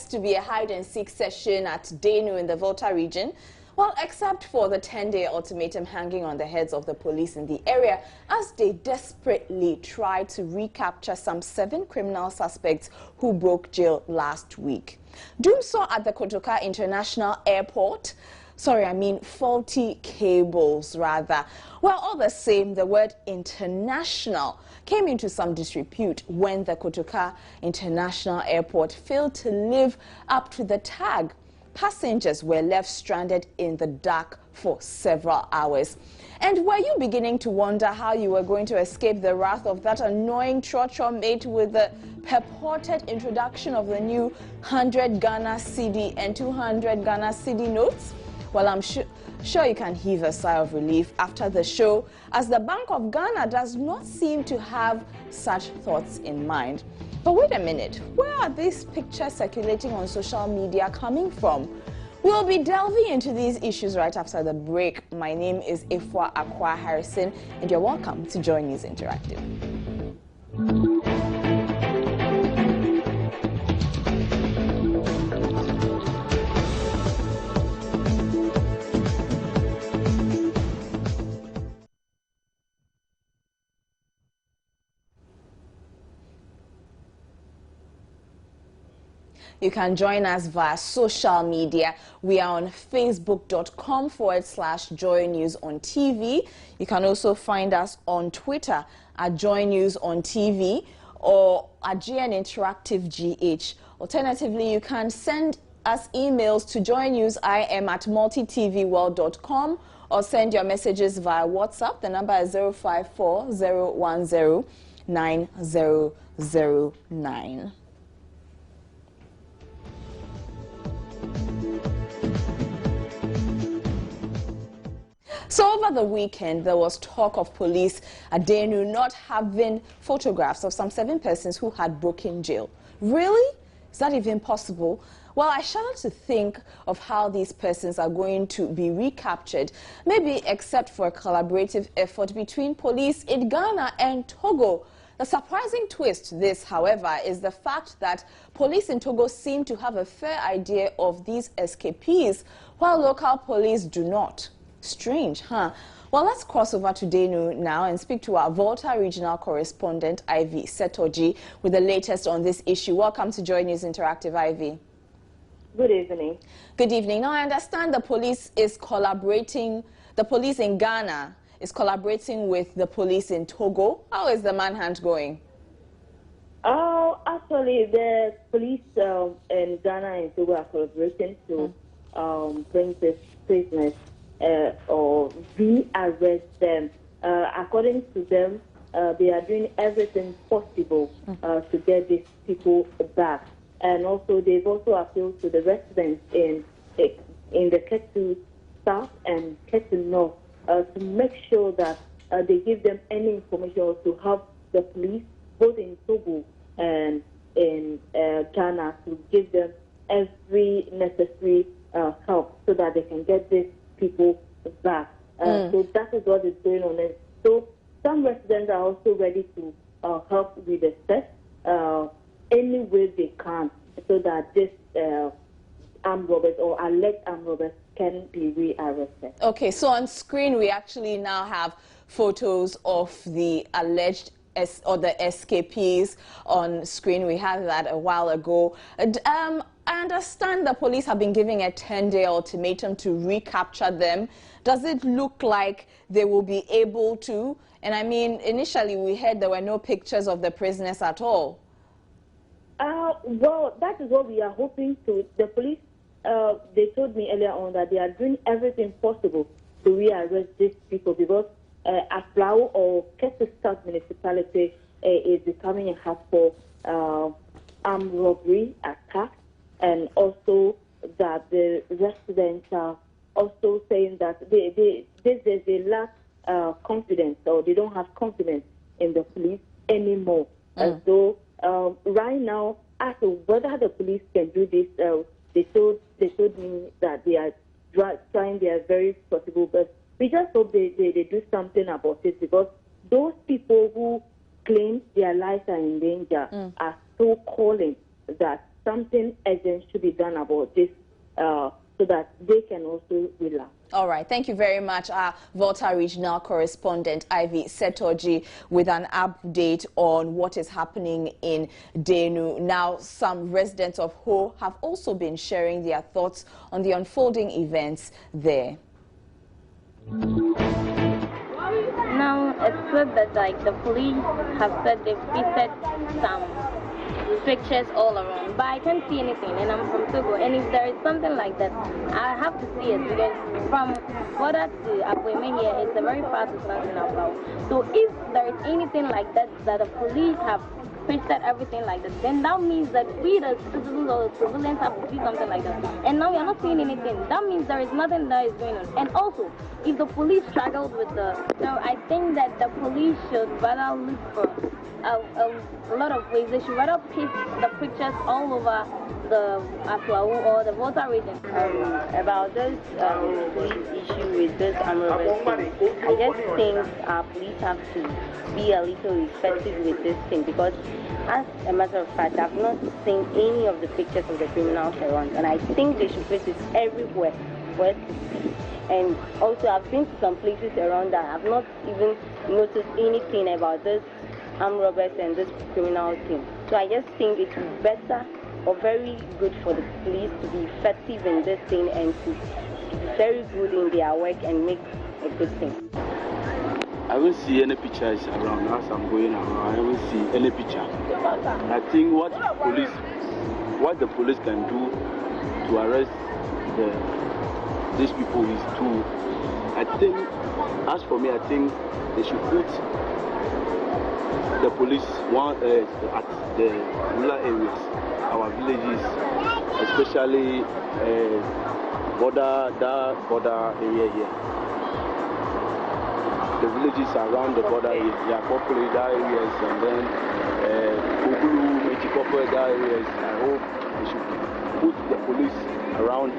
To be a hide-and-seek session at Denu in the Volta region, well, except for the 10-day ultimatum hanging on the heads of the police in the area as they desperately try to recapture some 7 criminal suspects who broke jail last week. Doom saw at the Kotoka International Airport. Faulty cables, rather. Well, all the same, the word international came into some disrepute when the Kotoka International Airport failed to live up to the tag. Passengers were left stranded in the dark for several hours. And were you beginning to wonder how you were going to escape the wrath of that annoying trotro mate with the purported introduction of the new 100 Ghana cedi and 200 Ghana cedi notes? Well, I'm sure you can heave a sigh of relief after the show, as the Bank of Ghana does not seem to have such thoughts in mind. But wait a minute, where are these pictures circulating on social media coming from? We'll be delving into these issues right after the break. My name is Ifwa Akwa Harrison, and you're welcome to Joy News Interactive. You can join us via social media. We are on facebook.com/Joy News on TV. You can also find us on Twitter at Joy News on TV or at GN Interactive GH. Alternatively, you can send us emails to joynewsim@multitvworld.com or send your messages via WhatsApp. The number is 054-010-9009. So over the weekend, there was talk of police at Denu not having photographs of some 7 persons who had broken jail. Really? Is that even possible? Well, I shudder to think of how these persons are going to be recaptured, maybe except for a collaborative effort between police in Ghana and Togo. The surprising twist to this, however, is the fact that police in Togo seem to have a fair idea of these escapees, while local police do not. Strange, huh? Well, let's cross over to Denu now and speak to our Volta regional correspondent, Ivy Setoji, with the latest on this issue. Welcome to Joy News Interactive, Ivy. Good evening. Good evening. Now, I understand the police is collaborating, the police in Ghana is collaborating with the police in Togo. How is the manhunt going? Actually, the police in Ghana and Togo are collaborating to bring the prisoners or re-arrest them. According to them, they are doing everything possible to get these people back. And also, they've also appealed to the residents in the Ketu South and Ketu North to make sure that they give them any information or to have the police, both in Togo and in Ghana, to give them every necessary help so that they can get these people back. So that is what is going on. And so some residents are also ready to help with the search any way they can so that this armed robbers or alleged armed robbers can be rearrested. Okay, so on screen we actually now have photos of the alleged or the escapees on screen. We had that a while ago. I understand the police have been giving a 10-day ultimatum to recapture them. Does it look like they will be able to? And I mean, initially we heard there were no pictures of the prisoners at all. Well, that is what we are hoping to. The police, they told me earlier on that they are doing everything possible to rearrest these people because Aflao or Ketu South municipality is becoming a hub for armed robbery attacks. And also that the residents are also saying that they lack confidence, or they don't have confidence in the police anymore. And so right now, as to whether the police can do this, they told me that they are trying their very possible best. We just hope they do something about it, because those people who claim their lives are in danger are so calling that something urgent should be done about this so that they can also relax. All right, thank you very much, our Volta Regional Correspondent Ivy Setoji, with an update on what is happening in Denu. Now, some residents of Ho have also been sharing their thoughts on the unfolding events there. Now, it's said that the police have said they've visited some pictures all around, but I can't see anything, and I'm from Togo, and if there is something like that, I have to see it, because from Boda to Abueme here, it's a very far distance in Aflau. So if there is anything like that, that the police have pasted everything like that, then that means that we, the citizens or the civilians, have to see something like that. And now we are not seeing anything. That means there is nothing that is going on. And also, if the police struggled with so I think that the police should rather look for a lot of ways. They should rather paste the pictures all over the Aflau or the Volta region. About this police issue with this armor, I just think our police have to be a little effective with this thing, because as a matter of fact, I've not seen any of the pictures of the criminals around, and I think they should put it everywhere for us to see. And also, I've been to some places around that I've not even noticed anything about this armed robbers and this criminal thing. So I just think it's better or very good for the police to be effective in this thing and to be very good in their work and make a good thing. I don't see any pictures around as I'm going around. I don't see any picture. I think what the police can do to arrest these people is to, I think, as for me, I think they should put the police at the rural areas, our villages, especially border area here. The villages around the border area, Yakopole areas, and then Ogulu, Mechikopo areas. I hope they should put the police around.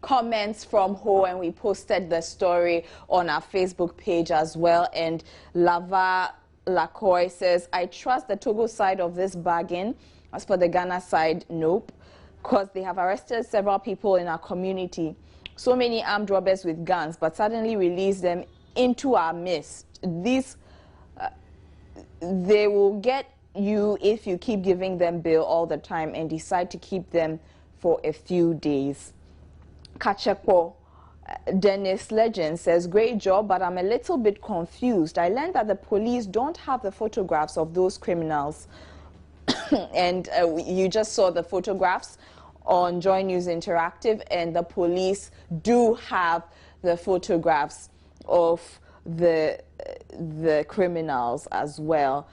Comments from Ho, and we posted the story on our Facebook page as well. And Lava Lakoy says, I trust the Togo side of this bargain. As for the Ghana side, nope, because they have arrested several people in our community. So many armed robbers with guns, but suddenly release them into our midst. These, they will get you if you keep giving them bail all the time and decide to keep them for a few days. Kachekpo Dennis Legend says, great job, but I'm a little bit confused. I learned that the police don't have the photographs of those criminals. And you just saw the photographs on Joy News Interactive, and the police do have the photographs of the criminals as well.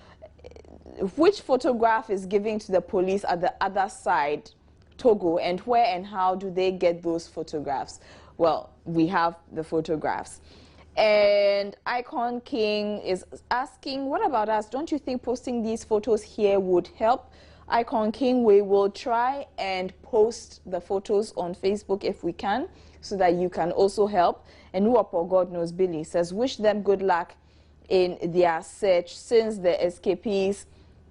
Which photograph is given to the police at the other side, Togo, and where and how do they get those photographs? Well, we have the photographs. And Icon King is asking, what about us? Don't you think posting these photos here would help? Icon King, we will try and post the photos on Facebook if we can, so that you can also help. And Uopo, God knows Billy, says, wish them good luck in their search, since the escapees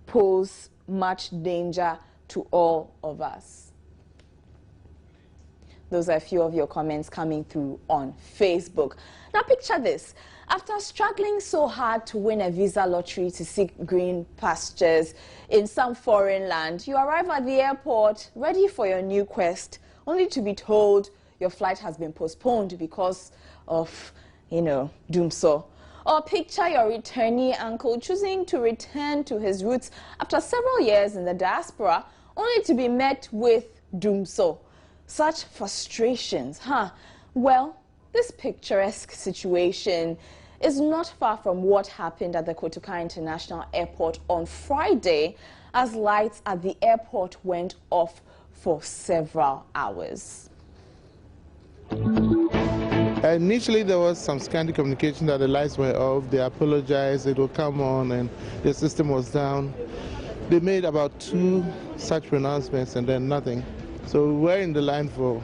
pose much danger to all of us. Those are a few of your comments coming through on Facebook. Now picture this. After struggling so hard to win a visa lottery to seek green pastures in some foreign land, you arrive at the airport ready for your new quest, only to be told your flight has been postponed because of, doomso. Or picture your returnee uncle choosing to return to his roots after several years in the diaspora, only to be met with doomso. Such frustrations, huh? Well, this picturesque situation is not far from what happened at the Kotoka International Airport on Friday, as lights at the airport went off for several hours. Initially, there was some scanty communication that the lights were off. They apologized, it will come on, and the system was down. They made about 2 such pronouncements and then nothing. So we were in the line for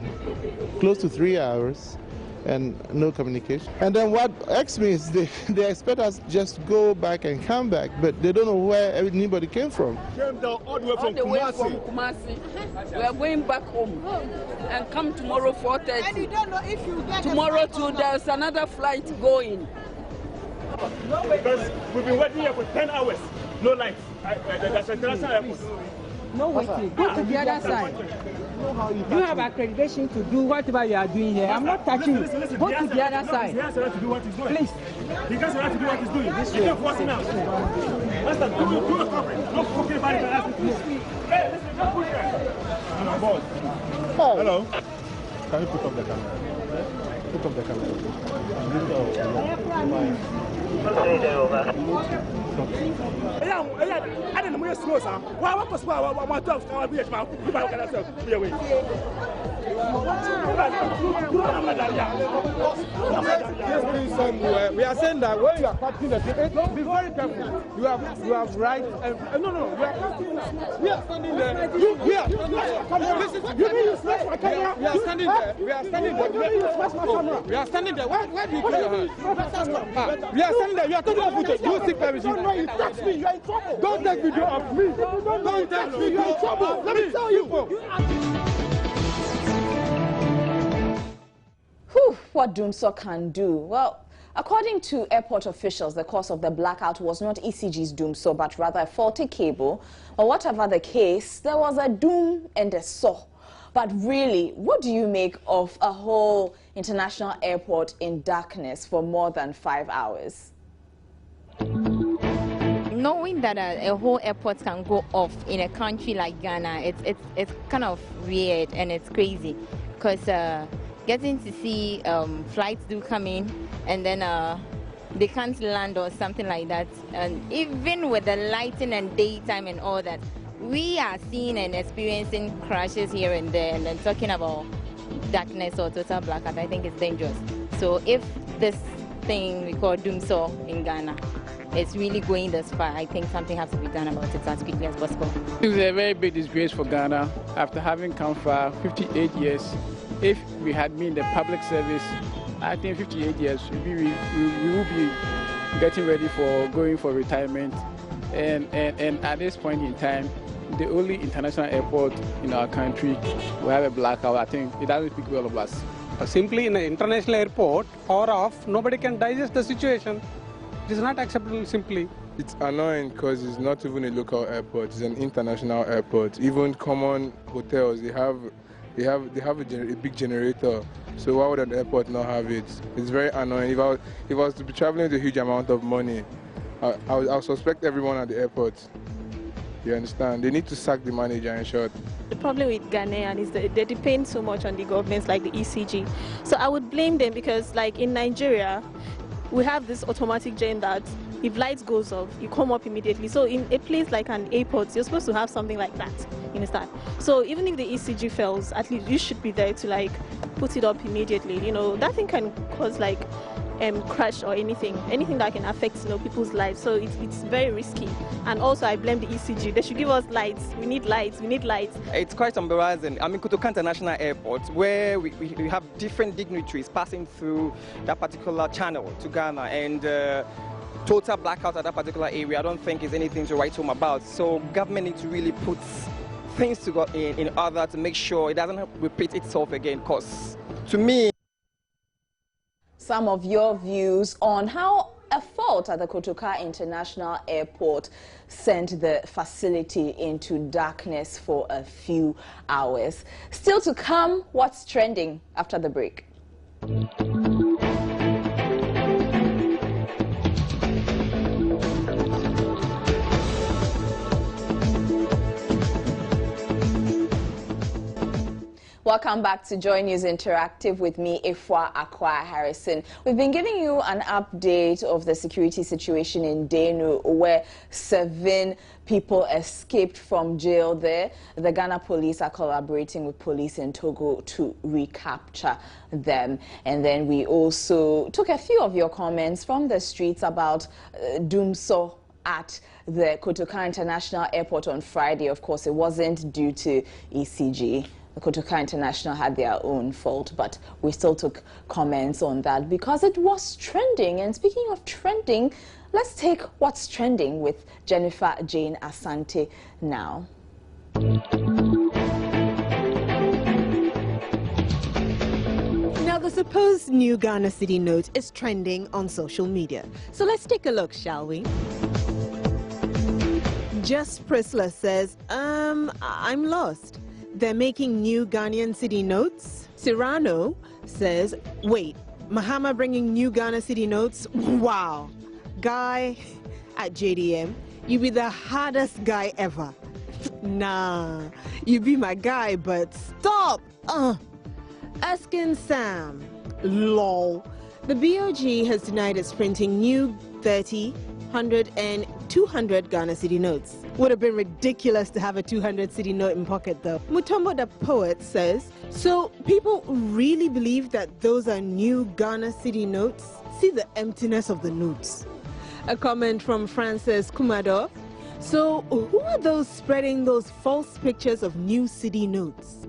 close to 3 hours and no communication. And then what X means, they expect us to just go back and come back, but they don't know where anybody came from. Came down all the way from Kumasi. We are going back home and come tomorrow 4:30. And you don't know if you get tomorrow too, there's another flight going. Because we've been waiting here for 10 hours, no lights. That's a international airport. No waiting. Go to the other side. You have accreditation to do whatever you are doing here. I'm not touching you. Go to the other side. He has the right to do what he's doing. Please. He has the right to do what he's doing. This is forcing out. Master, do the coverage. Don't fucking body to ask me. Hey, listen, don't push that. Hello. Can you put up the camera? Put up the camera. I don't know slow, sir. Why was I want to be a man? You might get be away. We are saying that when you are capturing the thing, be very careful. You have right. No, you are capturing that. We are standing there. We are standing there. Listen to you. You smash my camera. We are standing there. We are standing there. You smash my camera. We are standing there. Where do you put your hand? We are standing there. You are taking off footage. You take permission. No, you touch me. You are in trouble. Don't take video of me. Don't take me. You are in trouble. Let me tell you. What Dumso can do? Well, according to airport officials, the cause of the blackout was not ECG's Dumso, but rather a faulty cable. Or whatever the case, there was a doom and a saw. But really, what do you make of a whole international airport in darkness for more than 5 hours? Knowing that a whole airport can go off in a country like Ghana, it's kind of weird and it's crazy, because getting to see flights do come in and then they can't land or something like that, and even with the lighting and daytime and all that, we are seeing and experiencing crashes here and there, and then talking about darkness or total blackout, I think it's dangerous. So if this thing we call Dumso in Ghana is really going this far, I think something has to be done about it as quickly as possible. It's a very big disgrace for Ghana after having come for 58 years. If we had been in the public service, I think 58 years, we will be getting ready for going for retirement. And at this point in time, the only international airport in our country will have a blackout. I think it doesn't speak well of us. Simply in an international airport, power off, nobody can digest the situation. It is not acceptable simply. It's annoying because it's not even a local airport, it's an international airport. Even common hotels, they have a big generator. So why would an airport not have it? It's very annoying. If I was to be traveling with a huge amount of money, I'll suspect everyone at the airport. You understand? They need to sack the manager, in short. The problem with Ghanaian is that they depend so much on the governments like the ECG. So I would blame them because, like in Nigeria, we have this automatic gen that if lights goes off, you come up immediately. So in a place like an airport, you're supposed to have something like that, you understand? So even if the ECG fails, at least you should be there to like put it up immediately. You know, that thing can cause like crash or anything that can affect, you know, people's lives. So it's very risky. And also I blame the ECG. They should give us lights. We need lights. It's quite embarrassing. I mean, Kotoka International Airport, where we have different dignitaries passing through that particular channel to Ghana, and total blackout at that particular area, I don't think is anything to write home about. So government needs to really put things to go in order to make sure it doesn't repeat itself again, because to me, some of your views on how a fault at the Kotoka International Airport sent the facility into darkness for a few hours. Still to come, what's trending after the break? Welcome back to Joy News Interactive with me, Efwa Akwa Harrison. We've been giving you an update of the security situation in Denu, where 7 people escaped from jail there. The Ghana police are collaborating with police in Togo to recapture them. And then we also took a few of your comments from the streets about Dumso at the Kotoka International Airport on Friday. Of course, it wasn't due to ECG. Kotoka International had their own fault, but we still took comments on that because it was trending. And speaking of trending, let's take what's trending with Jennifer Jane Asante now. Now, the supposed new Ghana cedi note is trending on social media. So let's take a look, shall we? Just Priscilla says, I'm lost. They're making new Ghanaian cedi notes. Cyrano says, wait, Mahama bringing new Ghana cedi notes? Wow. Guy at JDM, you be the hardest guy ever. Nah, you be my guy, but stop. Asking Sam, lol. The BOG has denied it's printing new 30, 100 and 200 Ghana cedi notes. Would have been ridiculous to have a 200 cedi note in pocket though. Mutombo the poet says, so people really believe that those are new Ghana cedi notes? See the emptiness of the notes. A comment from Francis Kumado. So who are those spreading those false pictures of new cedi notes?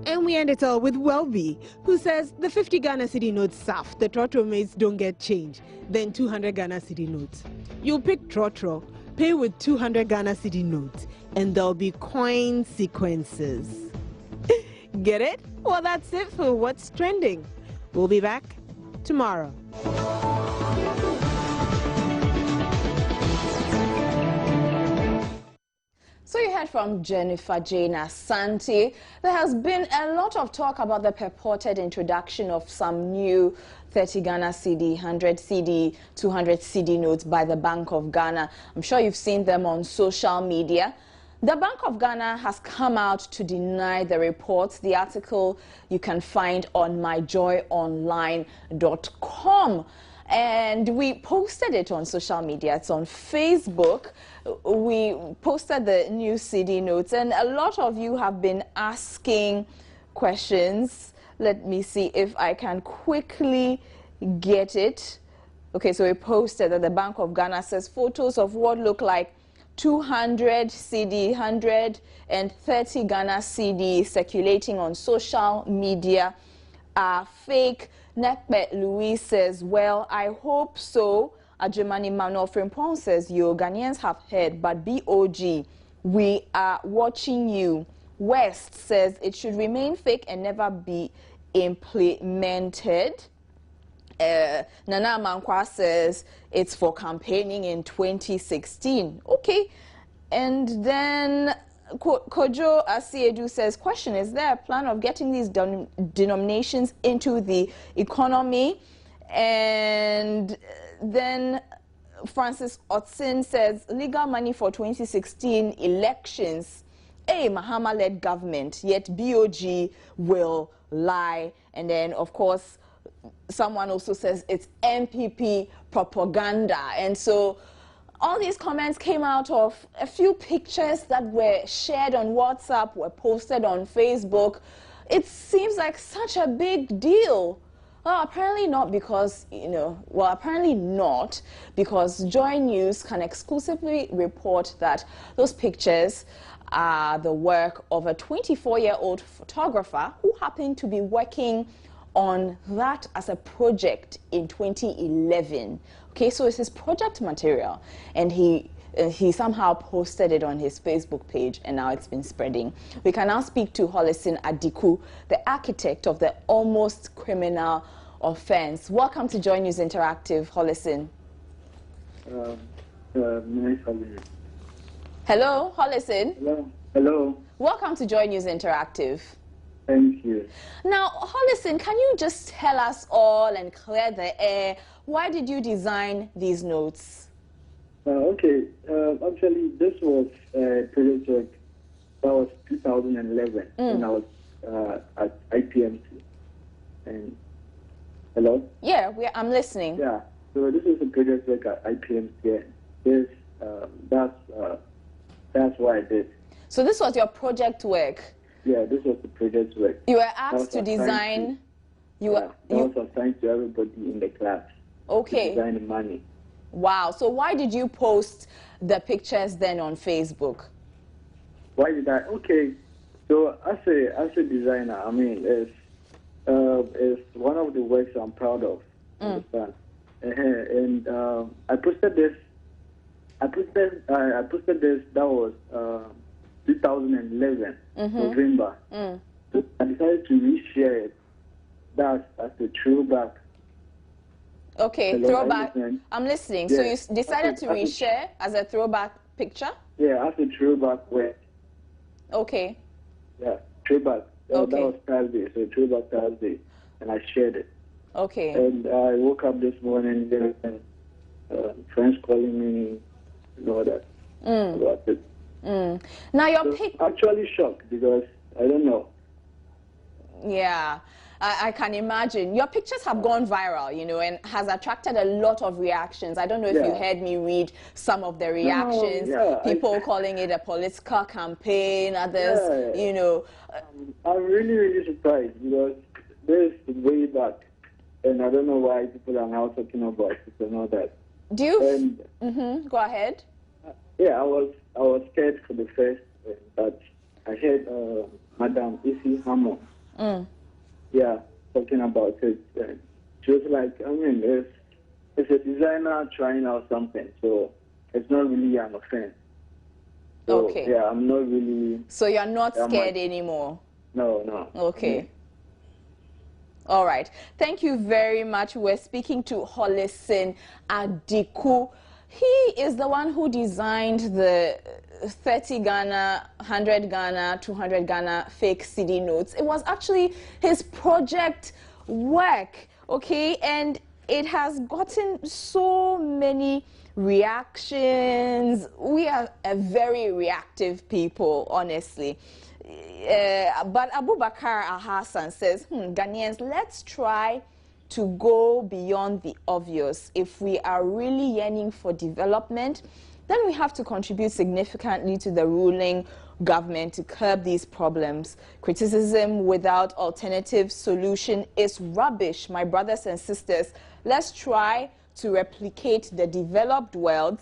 And we end it all with Welby, who says the 50 Ghana cedi notes saff, the Trotro mates don't get change, then 200 Ghana cedi notes. You'll pick Trotro, pay with 200 Ghana cedi notes, and there'll be coin sequences. Get it? Well, that's it for what's trending. We'll be back tomorrow. So you heard from Jennifer Jane Asante. There has been a lot of talk about the purported introduction of some new 30 Ghana cedi, 100 cedi, 200 cedi notes by the Bank of Ghana. I'm sure you've seen them on social media. The Bank of Ghana has come out to deny the reports. The article you can find on myjoyonline.com. And we posted it on social media. It's on Facebook. We posted the new cedi notes, and a lot of you have been asking questions. Let me see if I can quickly get it. Okay, so we posted that the Bank of Ghana says photos of what look like 200 cedi, 130 Ghana cedi circulating on social media are fake. Nekbet Louis says, well, I hope so. Ajemani Manuel Frimpong says, yo, Ghanaians have heard, but BOG, we are watching you. West says, it should remain fake and never be implemented. Nana Mankwa says, it's for campaigning in 2016. Okay. And then Kojo Asiedu says, question, is there a plan of getting these denominations into the economy? And then Francis Otsin says, legal money for 2016 elections. A Mahama-led government, yet BOG will lie. And then, of course, someone also says it's MPP propaganda. And so all these comments came out of a few pictures that were shared on WhatsApp, were posted on Facebook. It seems like such a big deal. Well, apparently not because, apparently not because Joy News can exclusively report that those pictures are the work of a 24-year-old photographer who happened to be working on that as a project in 2011. Okay, so it's his project material, and he somehow posted it on his Facebook page, and now it's been spreading. We can now speak to Holison Adiku, the architect of the almost criminal offense. Welcome to Joy News Interactive, Holison. Hello, Holison. Hello. Hello. Welcome to Joy News Interactive. Thank you. Now, Holison, can you just tell us all and clear the air, why did you design these notes? Okay, actually, this was a project work that was 2011 when I was at IPMC. And hello? Yeah, I'm listening. Yeah, so this is a project work at IPMC. This, that's what I did. So this was your project work? Yeah, this was the project work. You were asked to design. That was assigned to everybody in the class. Okay. To design the money. Wow. So why did you post the pictures then on Facebook? Why did I? Okay. So as a designer, I mean, it's one of the works I'm proud of. Understand? And I posted this. I posted this. That was 2011 November. So I decided to reshare it. That's as a throwback. Okay, Hello, throwback. I'm listening. Yeah. So you decided to reshare as a throwback picture? Yeah, as a throwback work. Okay. Yeah, throwback. Okay. That was Thursday, so throwback Thursday, and I shared it. Okay. And I woke up this morning and friends calling me and all that about it. Now your actually shocked because I don't know. Yeah, I can imagine. Your pictures have gone viral, you know, and has attracted a lot of reactions. I don't know if you heard me read some of the reactions. People calling it a political campaign, others, you know. I'm really, really surprised because this is way back, and I don't know why people are now talking about it and all that. Do you? Go ahead. Yeah, I was scared for the first, but I heard Madam Issy Hammond. Yeah, talking about it. She was like, I mean, it's a designer trying out something, so it's not really an offense. So, okay. Yeah, I'm not really. So you're not scared anymore? No. Okay. All right. Thank you very much. We're speaking to Holison Adiku. He is the one who designed the 30 Ghana, 100 Ghana, 200 Ghana fake cedi notes. It was actually his project work, okay? And it has gotten so many reactions. We are a very reactive people, honestly. But Abubakar Al-Hassan says, Ghanaians, let's try to go beyond the obvious. If we are really yearning for development, then we have to contribute significantly to the ruling government to curb these problems. Criticism without alternative solution is rubbish, my brothers and sisters. Let's try to replicate the developed world.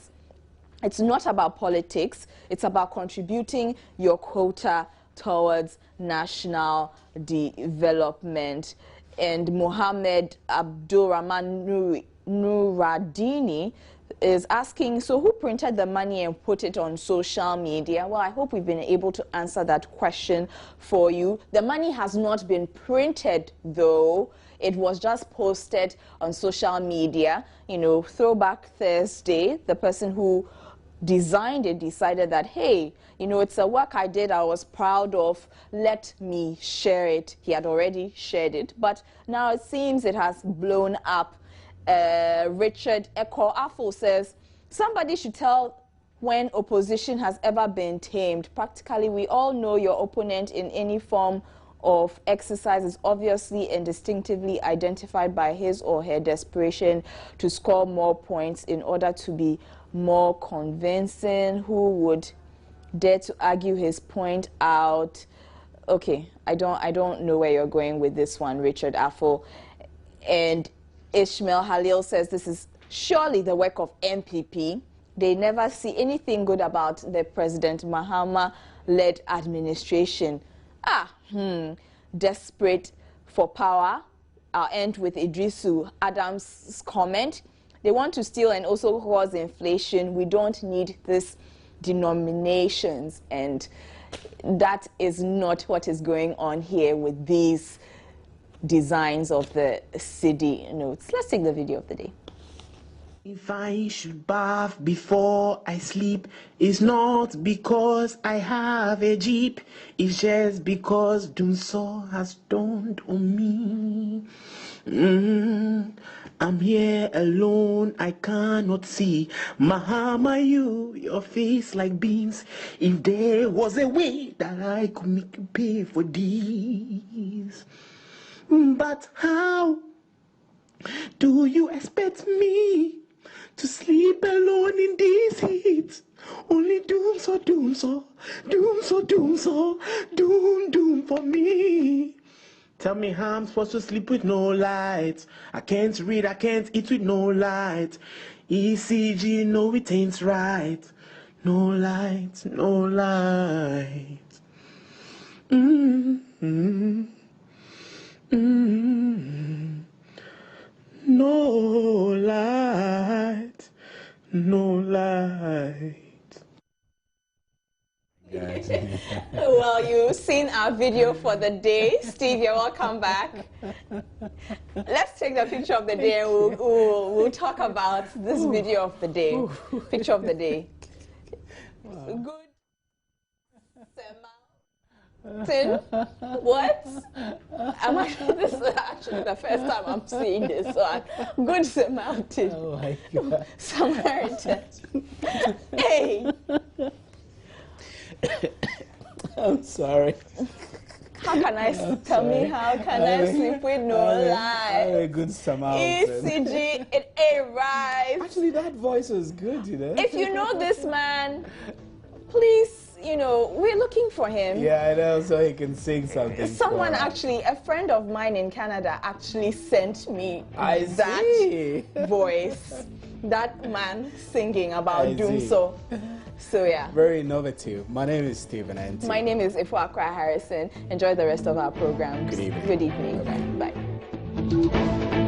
It's not about politics. It's about contributing your quota towards national development. And Mohammed Abdurrahman Nuradini is asking, so who printed the money and put it on social media? Well, I hope we've been able to answer that question for you. The money has not been printed, though. It was just posted on social media. You know, Throwback Thursday, the person who designed it decided that, hey, you know, it's a work I did, I was proud of, let me share it. He had already shared it, but now it seems it has blown up. Richard Eko Afo says, somebody should tell when opposition has ever been tamed. Practically, we all know your opponent in any form of exercise is obviously and distinctively identified by his or her desperation to score more points in order to be more convincing. Who would dare to argue his point out? Okay, I don't know where you're going with this one, Richard Afo. And Ishmael Halil says this is surely the work of MPP. They never see anything good about the President Mahama-led administration. Desperate for power. I'll end with Idrisu Adams' comment. They want to steal and also cause inflation. We don't need this denominations, and that is not what is going on here with these designs of the cedi notes. Let's take the video of the day. If I should bath before I sleep, it's not because I have a Jeep, it's just because doing so has dawned on me. I'm here alone, I cannot see. Mahama, your face like beans. If there was a way that I could make you pay for these. But how do you expect me to sleep alone in this heat? Only doom for me. Tell me how I'm supposed to sleep with no light. I can't read, I can't eat with no light. ECG, no, it ain't right. No light, no light. No light, no light. Well, you've seen our video for the day. Steve, you're welcome back. Let's take the picture of the day and we'll talk about this video of the day. Picture of the day. Good. What? This is actually the first time I'm seeing this one. Good Samaritan. Oh my God. Samaritan. Hey. I'm sorry. How can I tell me how can I sleep with no lie? I'm a good Samaritan. ECG, it arrives. Actually, that voice was good, you know. If you know this man, please, you know, we're looking for him. Yeah, I know, so he can sing something. Someone actually, a friend of mine in Canada actually sent me that voice, that man singing about doing so. So yeah. Very innovative. My name is Stephen Enti. My name is Ifwakra Harrison. Enjoy the rest of our program. Good evening. Good evening. Bye.